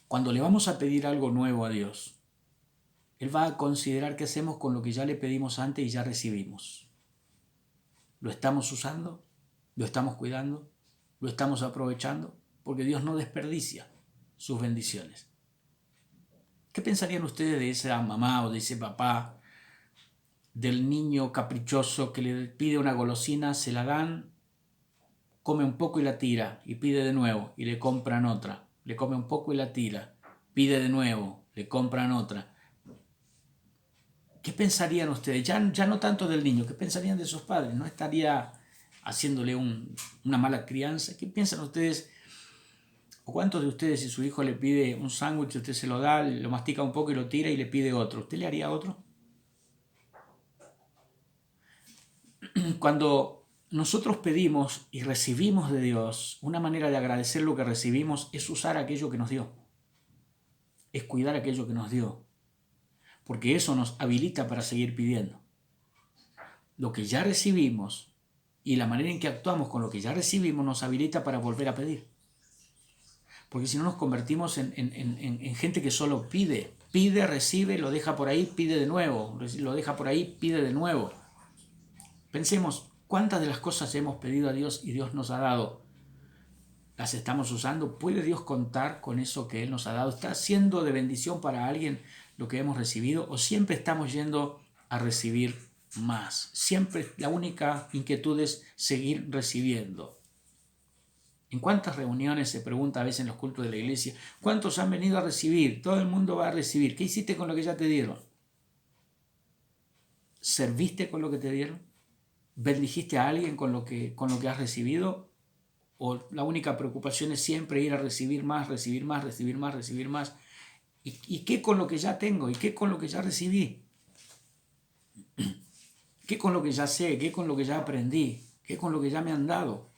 Cuando le vamos a pedir algo nuevo a Dios, Él va a considerar qué hacemos con lo que ya le pedimos antes y ya recibimos. ¿Lo estamos usando? ¿Lo estamos cuidando? ¿Lo estamos aprovechando? Porque Dios no desperdicia sus bendiciones. ¿Qué pensarían ustedes de esa mamá o de ese papá, del niño caprichoso que le pide una golosina, se la dan, come un poco y la tira, y pide de nuevo, y le compran otra? Le come un poco y la tira, pide de nuevo, le compran otra. ¿Qué pensarían ustedes? Ya no tanto del niño, ¿qué pensarían de sus padres? ¿No estaría haciéndole una mala crianza? ¿Qué piensan ustedes? ¿O cuántos de ustedes, si su hijo le pide un sándwich, usted se lo da, lo mastica un poco y lo tira y le pide otro? ¿Usted le haría otro? Cuando nosotros pedimos y recibimos de Dios, una manera de agradecer lo que recibimos es usar aquello que nos dio. Es cuidar aquello que nos dio. Porque eso nos habilita para seguir pidiendo. Lo que ya recibimos y la manera en que actuamos con lo que ya recibimos nos habilita para volver a pedir. Porque si no nos convertimos en gente que solo pide, recibe, lo deja por ahí, pide de nuevo, lo deja por ahí, pide de nuevo. Pensemos, ¿cuántas de las cosas hemos pedido a Dios y Dios nos ha dado? ¿Las estamos usando? ¿Puede Dios contar con eso que Él nos ha dado? ¿Está siendo de bendición para alguien lo que hemos recibido? ¿O siempre estamos yendo a recibir más? Siempre la única inquietud es seguir recibiendo. ¿En cuántas reuniones se pregunta a veces en los cultos de la iglesia? ¿Cuántos han venido a recibir? Todo el mundo va a recibir. ¿Qué hiciste con lo que ya te dieron? ¿Serviste con lo que te dieron? ¿Bendijiste a alguien con lo que has recibido? ¿O la única preocupación es siempre ir a recibir más, recibir más, recibir más, recibir más? ¿Y qué con lo que ya tengo? ¿Y qué con lo que ya recibí? ¿Qué con lo que ya sé? ¿Qué con lo que ya aprendí? ¿Qué con lo que ya me han dado?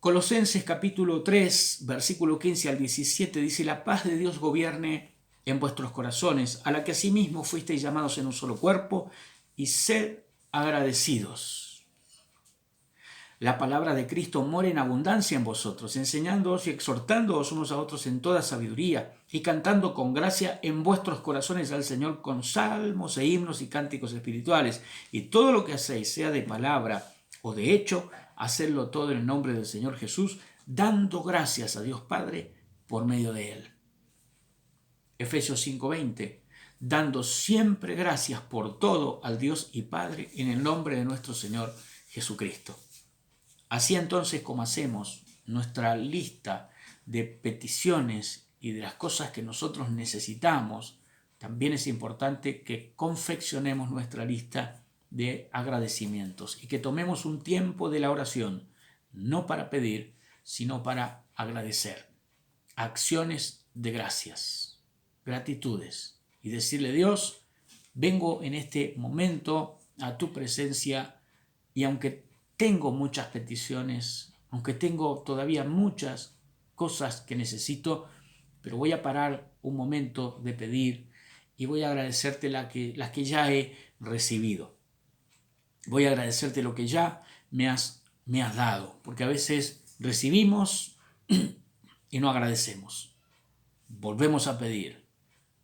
Colosenses capítulo 3, versículo 15 al 17 dice: la paz de Dios gobierne en vuestros corazones, a la que asimismo fuisteis llamados en un solo cuerpo, y sed agradecidos. La palabra de Cristo mora en abundancia en vosotros, enseñándoos y exhortándoos unos a otros en toda sabiduría, y cantando con gracia en vuestros corazones al Señor con salmos e himnos y cánticos espirituales. Y todo lo que hacéis, sea de palabra o de hecho, hacedlo todo en el nombre del Señor Jesús, dando gracias a Dios Padre por medio de Él. Efesios 5:20, dando siempre gracias por todo al Dios y Padre en el nombre de nuestro Señor Jesucristo. Así entonces, como hacemos nuestra lista de peticiones y de las cosas que nosotros necesitamos, también es importante que confeccionemos nuestra lista de agradecimientos y que tomemos un tiempo de la oración, no para pedir, sino para agradecer. Acciones de gracias, gratitudes, y decirle: Dios, vengo en este momento a tu presencia, y aunque tengo muchas peticiones, aunque tengo todavía muchas cosas que necesito, pero voy a parar un momento de pedir y voy a agradecerte las que ya he recibido. Voy a agradecerte lo que ya me has dado, porque a veces recibimos y no agradecemos. Volvemos a pedir,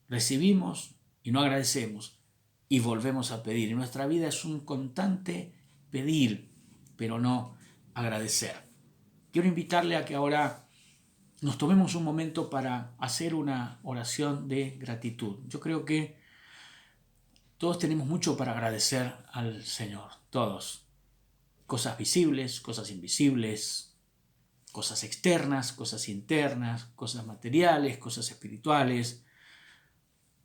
recibimos y no agradecemos. y volvemos a pedir. Y nuestra vida es un constante pedir, pero no agradecer. Quiero invitarle a que ahora nos tomemos un momento para hacer una oración de gratitud. Yo creo que todos tenemos mucho para agradecer al Señor, todos. Cosas visibles, cosas invisibles, cosas externas, cosas internas, cosas materiales, cosas espirituales.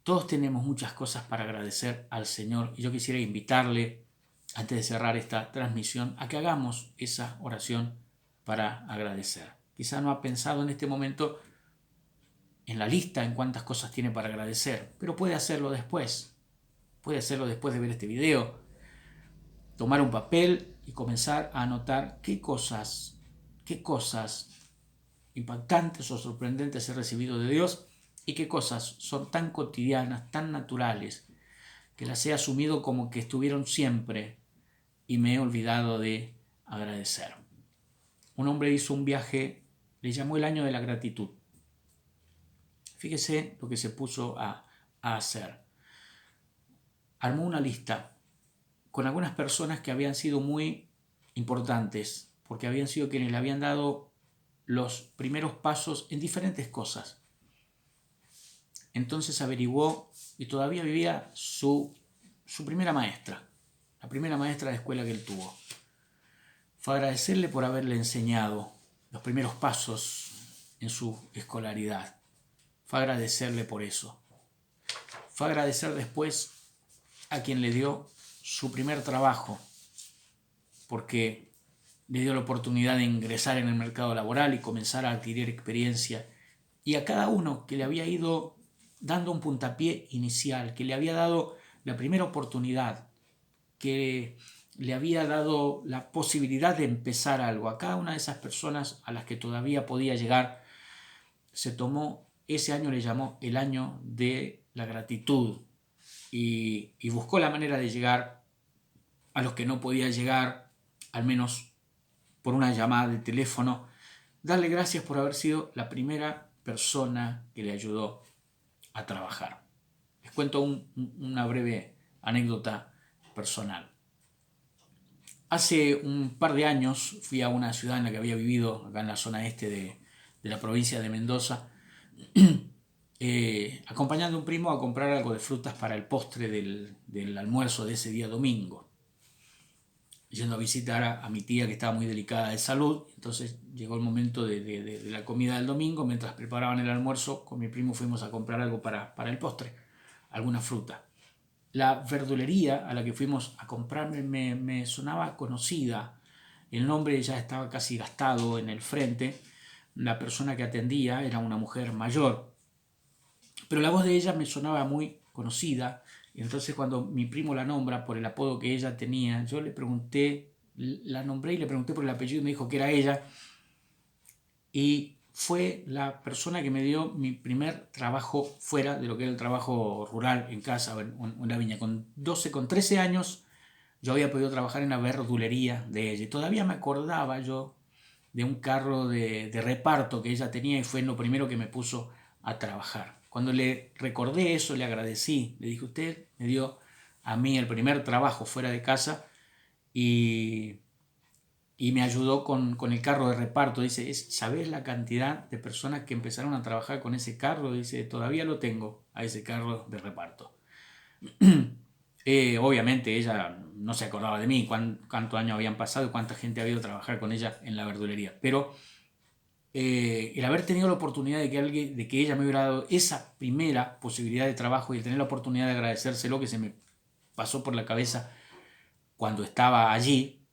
Todos tenemos muchas cosas para agradecer al Señor y yo quisiera invitarle, antes de cerrar esta transmisión, a que hagamos esa oración para agradecer. Quizá no ha pensado en este momento en la lista en cuántas cosas tiene para agradecer, pero puede hacerlo después. Puede hacerlo después de ver este video. Tomar un papel y comenzar a anotar qué cosas impactantes o sorprendentes he recibido de Dios y qué cosas son tan cotidianas, tan naturales, que las he asumido como que estuvieron siempre y me he olvidado de agradecer. Un hombre hizo un viaje, le llamó el año de la gratitud. Fíjese lo que se puso a hacer. Armó una lista con algunas personas que habían sido muy importantes, porque habían sido quienes le habían dado los primeros pasos en diferentes cosas. Entonces averiguó y todavía vivía su primera maestra, la primera maestra de escuela que él tuvo. Fue a agradecerle por haberle enseñado los primeros pasos en su escolaridad. Fue a agradecerle por eso. Fue a agradecer después a quien le dio su primer trabajo, porque le dio la oportunidad de ingresar en el mercado laboral y comenzar a adquirir experiencia. Y a cada uno que le había ido dando un puntapié inicial, que le había dado la primera oportunidad, que le había dado la posibilidad de empezar algo. A cada una de esas personas a las que todavía podía llegar, se tomó, ese año le llamó el año de la gratitud y buscó la manera de llegar a los que no podía llegar, al menos por una llamada de teléfono, darle gracias por haber sido la primera persona que le ayudó a trabajar. Les cuento una breve anécdota personal. Hace un par de años fui a una ciudad en la que había vivido, acá en la zona este de la provincia de Mendoza, acompañando a un primo a comprar algo de frutas para el postre del almuerzo de ese día domingo. Yendo a visitar a mi tía que estaba muy delicada de salud. Entonces llegó el momento de la comida del domingo. Mientras preparaban el almuerzo, con mi primo fuimos a comprar algo para el postre, alguna fruta. La verdulería a la que fuimos a comprar me sonaba conocida. El nombre ya estaba casi gastado en el frente. La persona que atendía era una mujer mayor, pero la voz de ella me sonaba muy conocida. Y entonces cuando mi primo la nombra por el apodo que ella tenía, yo le pregunté, la nombré y le pregunté por el apellido y me dijo que era ella. Y fue la persona que me dio mi primer trabajo fuera de lo que era el trabajo rural en casa o en la viña. Con 13 años yo había podido trabajar en la verdulería de ella. Y todavía me acordaba yo de un carro de reparto que ella tenía y fue lo primero que me puso a trabajar. Cuando le recordé eso, le agradecí. Le dije, usted me dio a mí el primer trabajo fuera de casa y me ayudó con el carro de reparto. Dice, ¿sabés la cantidad de personas que empezaron a trabajar con ese carro? Dice, todavía lo tengo, a ese carro de reparto. Obviamente ella no se acordaba de mí, cuántos años habían pasado y cuánta gente había ido a trabajar con ella en la verdulería. Pero el haber tenido la oportunidad de que ella me hubiera dado esa primera posibilidad de trabajo y el tener la oportunidad de agradecérselo, que se me pasó por la cabeza cuando estaba allí,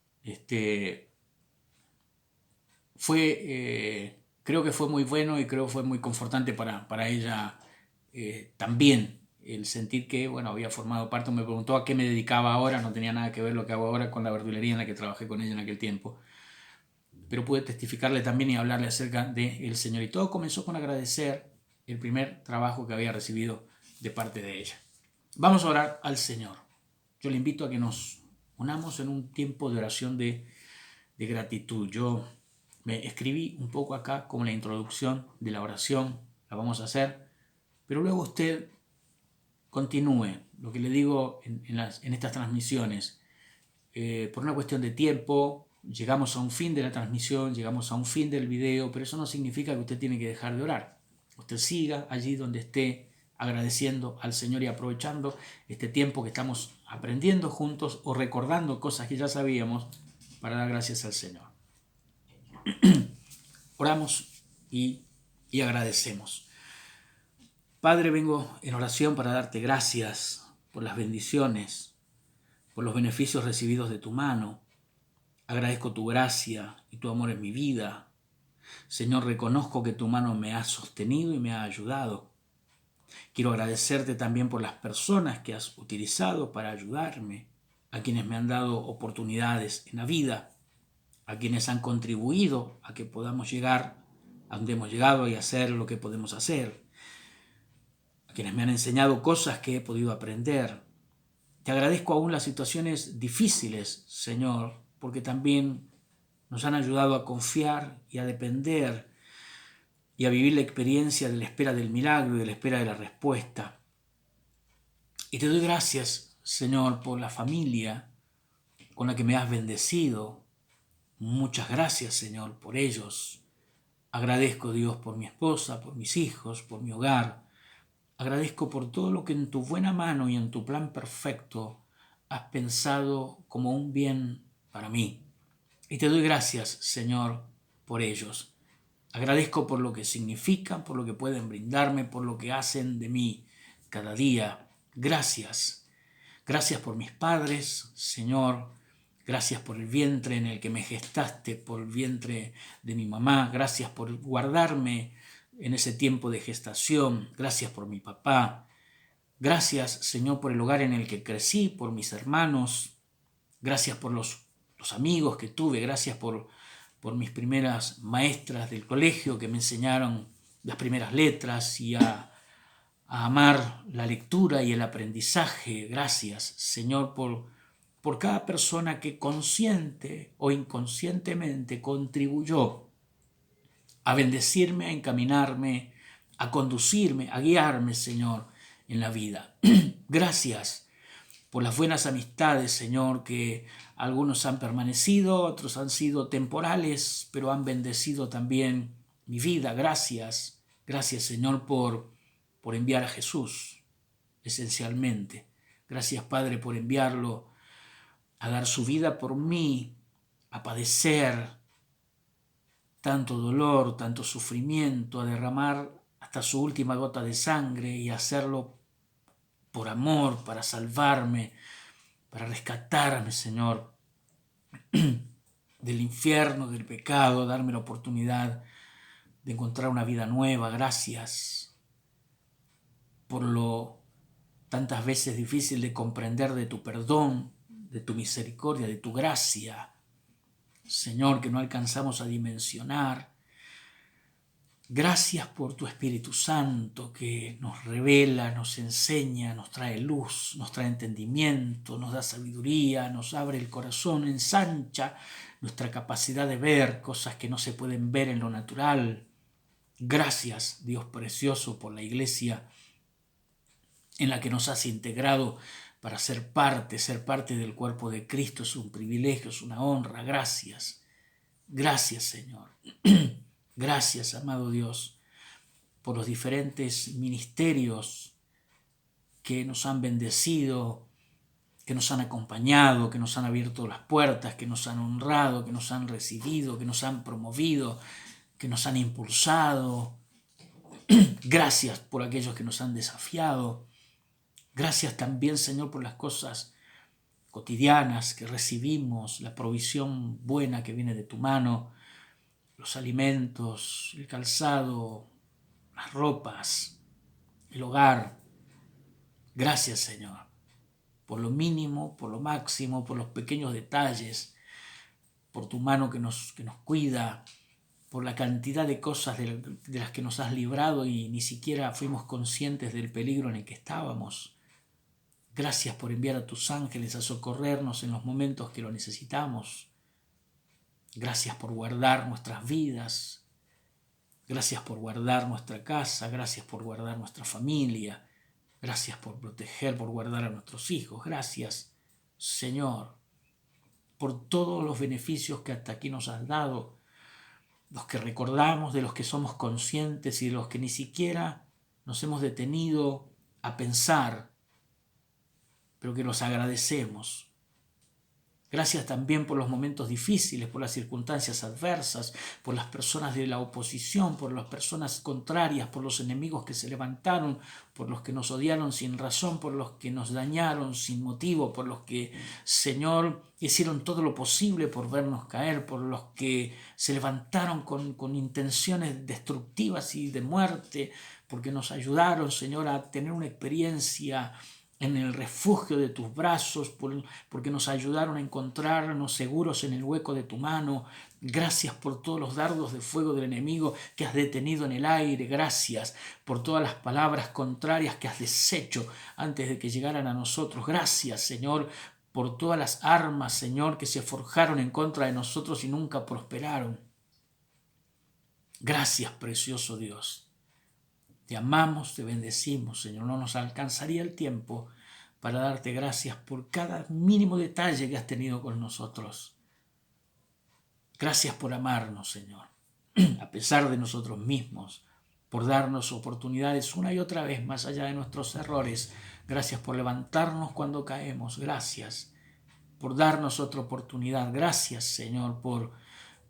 creo que fue muy bueno y creo que fue muy confortante para ella también el sentir que bueno, había formado parte. Me preguntó a qué me dedicaba ahora, no tenía nada que ver lo que hago ahora con la verdulería en la que trabajé con ella en aquel tiempo, pero pude testificarle también y hablarle acerca del Señor. Y todo comenzó con agradecer el primer trabajo que había recibido de parte de ella. Vamos a orar al Señor. Yo le invito a que nos unamos en un tiempo de oración de gratitud. Yo me escribí un poco acá como la introducción de la oración, la vamos a hacer, pero luego usted continúe. Lo que le digo en estas transmisiones, por una cuestión de tiempo, llegamos a un fin de la transmisión, llegamos a un fin del video, pero eso no significa que usted tiene que dejar de orar. Usted siga allí donde esté, agradeciendo al Señor y aprovechando este tiempo que estamos aprendiendo juntos o recordando cosas que ya sabíamos para dar gracias al Señor. Oramos y agradecemos. Padre, vengo en oración para darte gracias por las bendiciones, por los beneficios recibidos de tu mano. Agradezco tu gracia y tu amor en mi vida. Señor, reconozco que tu mano me ha sostenido y me ha ayudado. Quiero agradecerte también por las personas que has utilizado para ayudarme, a quienes me han dado oportunidades en la vida, a quienes han contribuido a que podamos llegar a donde hemos llegado y hacer lo que podemos hacer, a quienes me han enseñado cosas que he podido aprender. Te agradezco aún las situaciones difíciles, Señor, porque también nos han ayudado a confiar y a depender y a vivir la experiencia de la espera del milagro y de la espera de la respuesta. Y te doy gracias, Señor, por la familia con la que me has bendecido. Muchas gracias, Señor, por ellos. Agradezco, Dios, por mi esposa, por mis hijos, por mi hogar. Agradezco por todo lo que en tu buena mano y en tu plan perfecto has pensado como un bien para mí. Y te doy gracias, Señor, por ellos. Agradezco por lo que significan, por lo que pueden brindarme, por lo que hacen de mí cada día. Gracias. Gracias por mis padres, Señor. Gracias por el vientre en el que me gestaste, por el vientre de mi mamá. Gracias por guardarme en ese tiempo de gestación. Gracias por mi papá. Gracias, Señor, por el hogar en el que crecí, por mis hermanos. Gracias por los amigos que tuve. Gracias por mis primeras maestras del colegio que me enseñaron las primeras letras y a amar la lectura y el aprendizaje. Gracias, Señor, por cada persona que consciente o inconscientemente contribuyó a bendecirme, a encaminarme, a conducirme, a guiarme, Señor, en la vida. Gracias por las buenas amistades, Señor, que algunos han permanecido, otros han sido temporales, pero han bendecido también mi vida. Gracias. Gracias, Señor, por enviar a Jesús, esencialmente. Gracias, Padre, por enviarlo a dar su vida por mí, a padecer tanto dolor, tanto sufrimiento, a derramar hasta su última gota de sangre y hacerlo por amor, para salvarme, para rescatarme, Señor, del infierno, del pecado, darme la oportunidad de encontrar una vida nueva. Gracias por lo tantas veces difícil de comprender de tu perdón, de tu misericordia, de tu gracia, Señor, que no alcanzamos a dimensionar. Gracias por tu Espíritu Santo que nos revela, nos enseña, nos trae luz, nos trae entendimiento, nos da sabiduría, nos abre el corazón, ensancha nuestra capacidad de ver cosas que no se pueden ver en lo natural. Gracias, Dios precioso, por la iglesia en la que nos has integrado para ser parte del cuerpo de Cristo. Es un privilegio, es una honra. Gracias. Gracias, Señor. Gracias, amado Dios, por los diferentes ministerios que nos han bendecido, que nos han acompañado, que nos han abierto las puertas, que nos han honrado, que nos han recibido, que nos han promovido, que nos han impulsado. Gracias por aquellos que nos han desafiado. Gracias también, Señor, por las cosas cotidianas que recibimos, la provisión buena que viene de tu mano, los alimentos, el calzado, las ropas, el hogar. Gracias, Señor, por lo mínimo, por lo máximo, por los pequeños detalles, por tu mano que nos cuida, por la cantidad de cosas de las que nos has librado y ni siquiera fuimos conscientes del peligro en el que estábamos. Gracias por enviar a tus ángeles a socorrernos en los momentos que lo necesitamos. Gracias por guardar nuestras vidas. Gracias por guardar nuestra casa. Gracias por guardar nuestra familia. Gracias por proteger, por guardar a nuestros hijos. Gracias, Señor, por todos los beneficios que hasta aquí nos has dado, los que recordamos, de los que somos conscientes y de los que ni siquiera nos hemos detenido a pensar, pero que los agradecemos. Gracias también por los momentos difíciles, por las circunstancias adversas, por las personas de la oposición, por las personas contrarias, por los enemigos que se levantaron, por los que nos odiaron sin razón, por los que nos dañaron sin motivo, por los que, Señor, hicieron todo lo posible por vernos caer, por los que se levantaron con intenciones destructivas y de muerte, porque nos ayudaron, Señor, a tener una experiencia en el refugio de tus brazos, porque nos ayudaron a encontrarnos seguros en el hueco de tu mano. Gracias por todos los dardos de fuego del enemigo que has detenido en el aire. Gracias por todas las palabras contrarias que has deshecho antes de que llegaran a nosotros. Gracias, Señor, por todas las armas, Señor, que se forjaron en contra de nosotros y nunca prosperaron. Gracias, precioso Dios. Te amamos, te bendecimos, Señor. No nos alcanzaría el tiempo para darte gracias por cada mínimo detalle que has tenido con nosotros. Gracias por amarnos, Señor, a pesar de nosotros mismos, por darnos oportunidades una y otra vez más allá de nuestros errores. Gracias por levantarnos cuando caemos. Gracias por darnos otra oportunidad. Gracias, Señor, por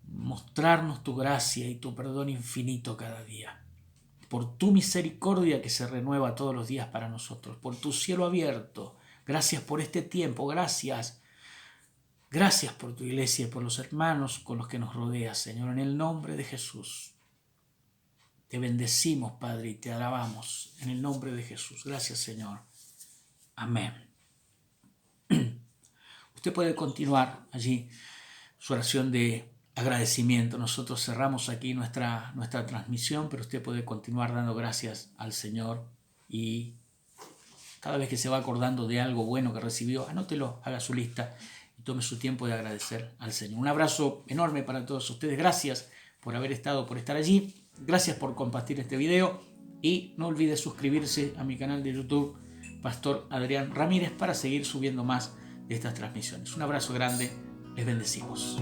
mostrarnos tu gracia y tu perdón infinito cada día. Por tu misericordia que se renueva todos los días para nosotros, por tu cielo abierto. Gracias por este tiempo, gracias. Gracias por tu iglesia y por los hermanos con los que nos rodeas, Señor, en el nombre de Jesús. Te bendecimos, Padre, y te alabamos en el nombre de Jesús. Gracias, Señor. Amén. Usted puede continuar allí su oración de agradecimiento. Nosotros cerramos aquí nuestra transmisión, pero usted puede continuar dando gracias al Señor y cada vez que se va acordando de algo bueno que recibió, anótelo, haga su lista y tome su tiempo de agradecer al Señor. Un abrazo enorme para todos ustedes. Gracias por haber estado, por estar allí. Gracias por compartir este video y no olvide suscribirse a mi canal de YouTube, Pastor Adrián Ramírez, para seguir subiendo más de estas transmisiones. Un abrazo grande. Les bendecimos.